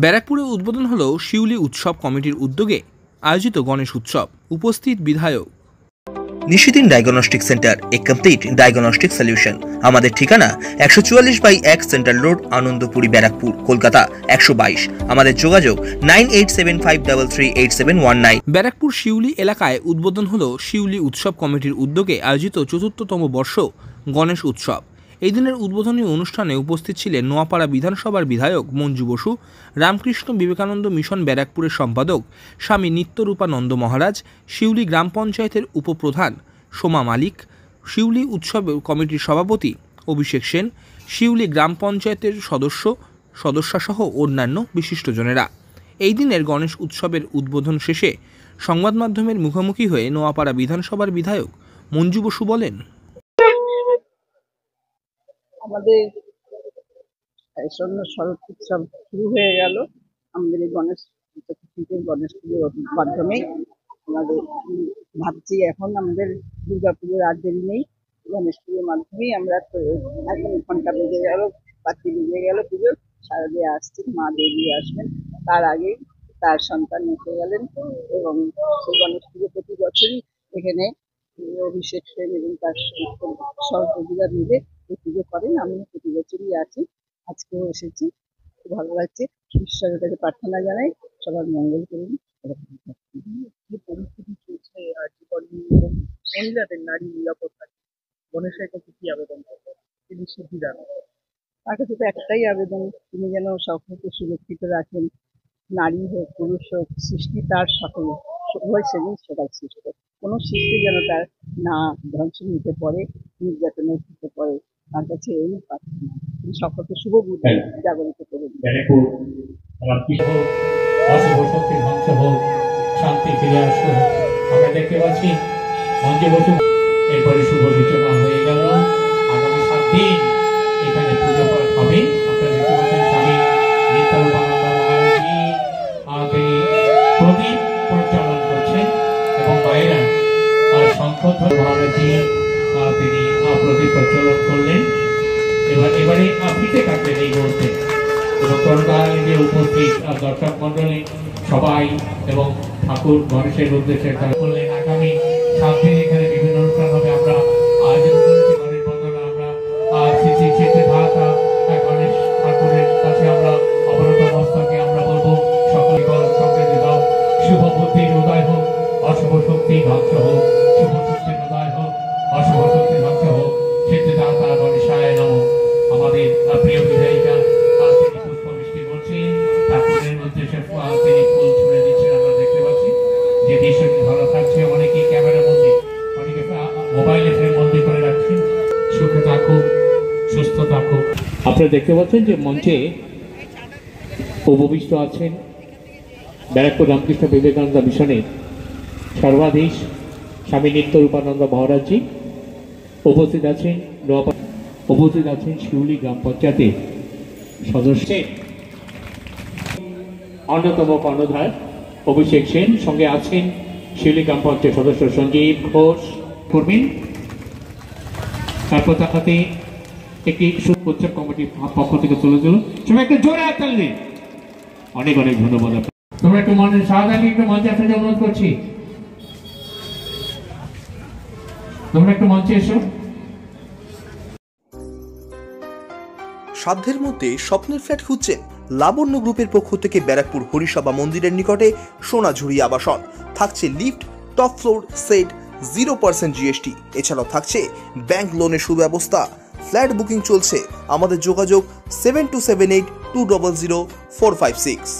ব্যারাকপুরে উদ্বোধন হলো শিউলি উৎসব কমিটির উদ্যোগে আয়োজিত গণেশ উৎসব। উপস্থিত বিধায়ক। নিশিদিন ডায়াগনস্টিক সেন্টার, এ কমপ্লিট ডায়াগনস্টিক সলিউশন। আমাদের ঠিকানা 144/1 সেন্ট্রাল রোড, আনন্দপুরি, ব্যারাকপুর, কলকাতা 122। আমাদের যোগাযোগ 9875338719। ব্যারাকপুর শিউলি এলাকায় উদ্বোধন হলো শিউলি উৎসব কমিটির উদ্যোগে আয়োজিত ৪র্থতম বর্ষ গণেশ উৎসব। এই দিনের উদ্বোধনী অনুষ্ঠানে উপস্থিত ছিলেন নোয়াপাড়া বিধানসভার বিধায়ক মঞ্জু বসু, রামকৃষ্ণ বিবেকানন্দ মিশন ব্যারাকপুরের সম্পাদক স্বামী নিত্যরূপানন্দ মহারাজ, শিউলি গ্রাম পঞ্চায়েতের উপপ্রধান সোমা মালিক, শিউলি উৎসব কমিটির সভাপতি অভিষেক সেন, শিউলি গ্রাম পঞ্চায়েতের সদস্যসহ অন্যান্য বিশিষ্টজনেরা। এই দিনের গণেশ উৎসবের উদ্বোধন শেষে সংবাদ মাধ্যমের মুখোমুখি হয়ে নোয়াপাড়া বিধানসভার বিধায়ক মঞ্জু বসু বলেন, আমাদের শরৎ উৎসব শুরু হয়ে গেল। আমাদের এই গণেশ পুজোর মাধ্যমে আমাদের ভাবছি এখন আমাদের দুর্গাপুজোর আর দেরি নেই। গণেশ পুজোর মাধ্যমেই আমরা এখন ঘন্টা বেজে গেল, বাতি বেজে গেল, পুজোর শারদীয়া আসছেন, মা দেবী আসবেন, তার আগেই তার সন্তান এসে গেলেন। এবং সেই গণেশ পুজো প্রতি বছরই এখানে অভিষেক সেন এবং তার সহযোগীরা মিলে এই পুজো করেন। আমি প্রতি বছরই আছি, আজকেও এসেছি, খুব ভালো লাগছে। ঈশ্বরের কাছে প্রার্থনা জানাই সবার মঙ্গল করুন। যে পরিস্থিতি চলছে মহিলাদের নারী নিরাপত্তা, গণেশের কাছে কি আবেদন করবেন? তিনি সুবিধা তার কাছে তো একটাই আবেদন, তিনি যেন সকলকে সুরক্ষিত রাখেন। নারী হোক, পুরুষ হোক, সৃষ্টি তার সকল, উভয় শ্রেণীর সবাই সৃষ্ট। কোনো সৃষ্টি যেন তার না ধ্বংস নিতে পারে, নির্যাতনের হতে পারে। তার কাছে এই প্রার্থনা, তিনি সকলকে শুভ বুদ্ধি জাগরিত করুন। শান্তি ফিরে আসুন। আমরা দেখতে পাচ্ছি মঞ্জু বসু এরপরে শুভ সূচনা হয়ে গেল। আগামী 7 দিন এখানে পুজো পাঠ হবে। আপনারা দেখতে পাচ্ছেন স্বামী নিত্যরূপানন্দ মহারাজজি তিনি প্রদীপ পরিচালন করছেন এবং বাইরা শঙ্করধর মহারাজজি তিনি প্রদীপ প্রচলন করলেন। এবারে ফিতে কাটলেন এই মুহূর্তে এবং করুণানিধি উপস্থিত দর্শক মন্ডলী সবাই এবং ঠাকুর গণেশের উদ্দেশ্যে করলেন। আগামী 7 দিন এখানে বিভিন্ন অনুষ্ঠান হবে। আমরা আয়োজন করেছি গণেশ বন্দনা। আমরা গণেশ ঠাকুরের কাছে আমরা অবনত মস্তকে আমরা বলবো সকলে সঙ্গে দাও, শুভ বুদ্ধির উদয় হোক, অশুভ শক্তি ধ্বংস হোক, শুভ শক্তির উদয় হোক, অশুভ শক্তি ধ্বংস হোক, সিদ্ধিদাতা গণেশায় নমঃ। আমাদের প্রিয় বিধায়িকা তিনি পুষ্পবৃষ্টি করছেন, ঠাকুরের উদ্দেশ্যে তিনি ফুল ছুড়ে দিচ্ছেন। আমরা দেখতে পাচ্ছি যে দৃশ্যটি ভালো থাকছে। অনেকে ক্যামেরা বন্দি, অনেকে মোবাইলে ফ্রেম বন্দি করে রাখছেন। সুখে থাকুক, সুস্থ থাকুক। আপনারা দেখতে পাচ্ছেন যে মঞ্চে উপবিষ্ট আছেন ব্যারাকপুর রামকৃষ্ণ বিবেকানন্দ মিশনের সর্বাধীশ স্বামী নিত্যরূপানন্দ মহারাজজি, উপস্থিত আছেন নোয়াপাড়া, উপস্থিত আছেন শিউলি গ্রাম পঞ্চায়েতের সদস্য অন্যতম কর্ণধার অভিষেক সেন, সঙ্গে আছেন শিউলি গ্রাম পঞ্চায়েত সদস্য সঞ্জীব ঘোষ কর্মী। তারপর তাতে একটি উৎসব কমিটির পক্ষ থেকে তুলে দিল। সবাইকে জোরে হাত তালি দিন। অনেক অনেক ধন্যবাদ। তোমরা একটু মনে সাহায্য একটু মঞ্চে আসার জন্য অনুরোধ করছি। তোমরা একটু মঞ্চে এসো। সাধ্যের মধ্যে স্বপ্নের ফ্ল্যাট খুঁজছেন? লাবণ্য গ্রুপের পক্ষ থেকে ব্যারাকপুর হরিসভা মন্দিরের নিকটে সোনাঝুরি আবাসন। থাকছে lift, top floor, set, 0% GST। এছাড়াও থাকছে ব্যাংক লোনের সুব্যবস্থা। ফ্ল্যাট বুকিং চলছে। আমাদের যোগাযোগ 7278200456।